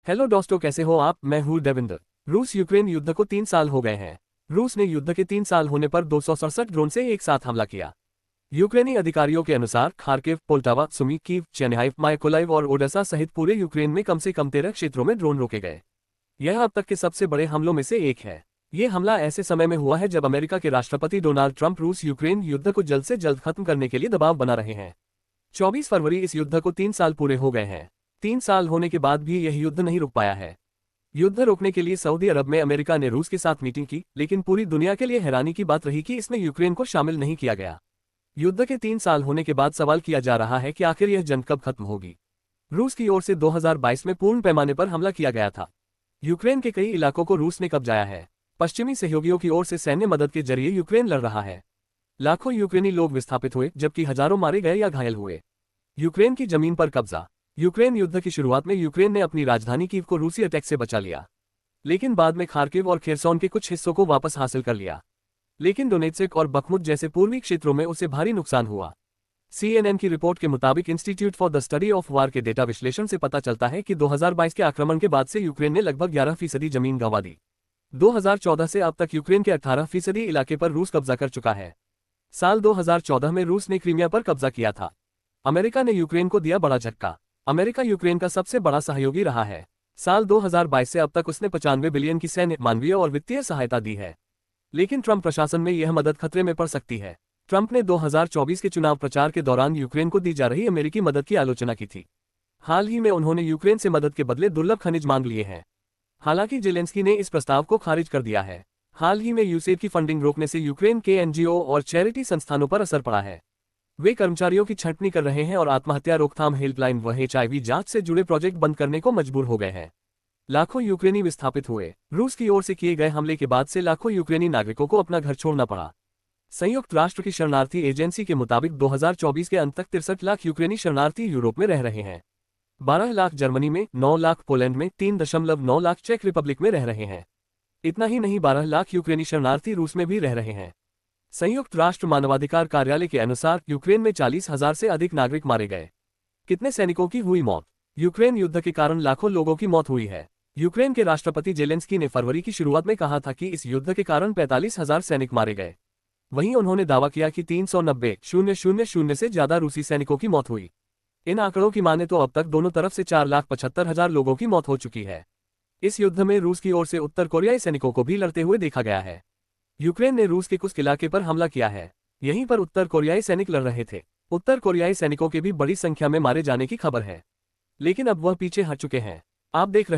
Hello दोस्तों, कैसे हो आप। मैं हूँ देविंदर। रूस यूक्रेन युद्ध को 3 साल हो गए हैं। रूस ने युद्ध के 3 साल होने पर 267 ड्रोन से एक साथ हमला किया। यूक्रेनी अधिकारियों के अनुसार Kharkiv, Poltava, Sumy, Kyiv, Chernihiv, Mykolaiv और ओडेसा सहित पूरे यूक्रेन में कम से कम 13 क्षेत्रों में ड्रोन रोके गए। यह अब तक के सबसे बड़े हमलों में से एक है। ये हमला ऐसे समय में हुआ है जब अमेरिका के राष्ट्रपति डोनाल्ड ट्रंप रूस यूक्रेन युद्ध को जल्द से जल्द खत्म करने के लिए दबाव बना रहे हैं। 24 फरवरी इस युद्ध को 3 साल पूरे हो गए हैं। 3 साल होने के बाद भी यह युद्ध नहीं रुक पाया है। युद्ध रोकने के लिए सऊदी अरब में अमेरिका ने रूस के साथ मीटिंग की, लेकिन पूरी दुनिया के लिए हैरानी की बात रही कि इसमें यूक्रेन को शामिल नहीं किया गया। युद्ध के 3 साल होने के बाद सवाल किया जा रहा है कि आखिर यह जंग कब खत्म होगी। रूस की ओर से 2022 में पूर्ण पैमाने पर हमला किया गया था। यूक्रेन के कई इलाकों को रूस ने कब्जाया है। पश्चिमी सहयोगियों की ओर से सैन्य मदद के जरिए यूक्रेन लड़ रहा है। लाखों यूक्रेनी लोग विस्थापित हुए, जबकि हजारों मारे गए या घायल हुए। यूक्रेन की जमीन पर कब्जा। यूक्रेन युद्ध की शुरुआत में यूक्रेन ने अपनी राजधानी कीव को रूसी अटैक से बचा लिया, लेकिन बाद में खार्किव और खेरसोन के कुछ हिस्सों को वापस हासिल कर लिया। लेकिन डोनेत्स्क और बखमुत जैसे पूर्वी क्षेत्रों में उसे भारी नुकसान हुआ। CNN की रिपोर्ट के मुताबिक institute for the study of war के डेटा विश्लेषण से पता चलता है कि 2022 के आक्रमण के बाद से यूक्रेन ने लगभग 11% जमीन गंवा दी। 2014 से अब तक यूक्रेन के 18% इलाके पर रूस कब्जा कर चुका है। साल 2014 में रूस ने क्रीमिया पर कब्जा किया था। अमेरिका ने यूक्रेन को दिया बड़ा झटका। अमेरिका यूक्रेन का सबसे बड़ा सहयोगी रहा है। साल 2022 से अब तक उसने 95 बिलियन की सैन्य, मानवीय और वित्तीय सहायता दी है। लेकिन ट्रंप प्रशासन में यह मदद खतरे में पड़ सकती है। ट्रंप ने 2024 के चुनाव प्रचार के दौरान यूक्रेन को दी जा रही अमेरिकी मदद की आलोचना की थी। हाल ही में उन्होंने यूक्रेन से मदद के बदले दुर्लभ खनिज मांग लिए हैं। हालांकि जेलेंस्की ने इस प्रस्ताव को खारिज कर दिया है। हाल ही में यूसेफ की फंडिंग रोकने से यूक्रेन के NGO और चैरिटी संस्थानों पर असर पड़ा है। वे कर्मचारियों की छंटनी कर रहे हैं और आत्महत्या रोकथाम हेल्पलाइन व HIV जांच से जुड़े प्रोजेक्ट बंद करने को मजबूर हो गए हैं। लाखों यूक्रेनी विस्थापित हुए। रूस की ओर से किए गए हमले के बाद से लाखों यूक्रेनी नागरिकों को अपना घर छोड़ना पड़ा। संयुक्त राष्ट्र की शरणार्थी एजेंसी के मुताबिक 2024 के अंत तक 63 लाख यूक्रेनी शरणार्थी यूरोप में रह रहे हैं। 12 लाख जर्मनी में, 9 लाख पोलैंड में, 3.9 लाख चेक रिपब्लिक में रह रहे हैं। इतना ही नहीं, 12 लाख यूक्रेनी शरणार्थी रूस में भी रह रहे हैं। संयुक्त राष्ट्र मानवाधिकार कार्यालय के अनुसार यूक्रेन में 40,000 से अधिक नागरिक मारे गए। कितने सैनिकों की हुई मौत। यूक्रेन युद्ध के कारण लाखों लोगों की मौत हुई है। यूक्रेन के राष्ट्रपति जेलेंस्की ने फरवरी की शुरुआत में कहा था कि इस युद्ध के कारण 45,000 सैनिक मारे गए। वहीं उन्होंने दावा किया कि 390,000 से ज्यादा रूसी सैनिकों की मौत हुई। इन आंकड़ों की माने तो अब तक दोनों तरफ से 4,75,000 लोगों की मौत हो चुकी है। इस युद्ध में रूस की ओर से उत्तर कोरियाई सैनिकों को भी लड़ते हुए देखा गया है। यूक्रेन ने रूस के कुछ इलाके पर हमला किया है। यहीं पर उत्तर कोरियाई सैनिक लड़ रहे थे। उत्तर कोरियाई सैनिकों के भी बड़ी संख्या में मारे जाने की खबर है, लेकिन अब वह पीछे हट चुके हैं। आप देख रहे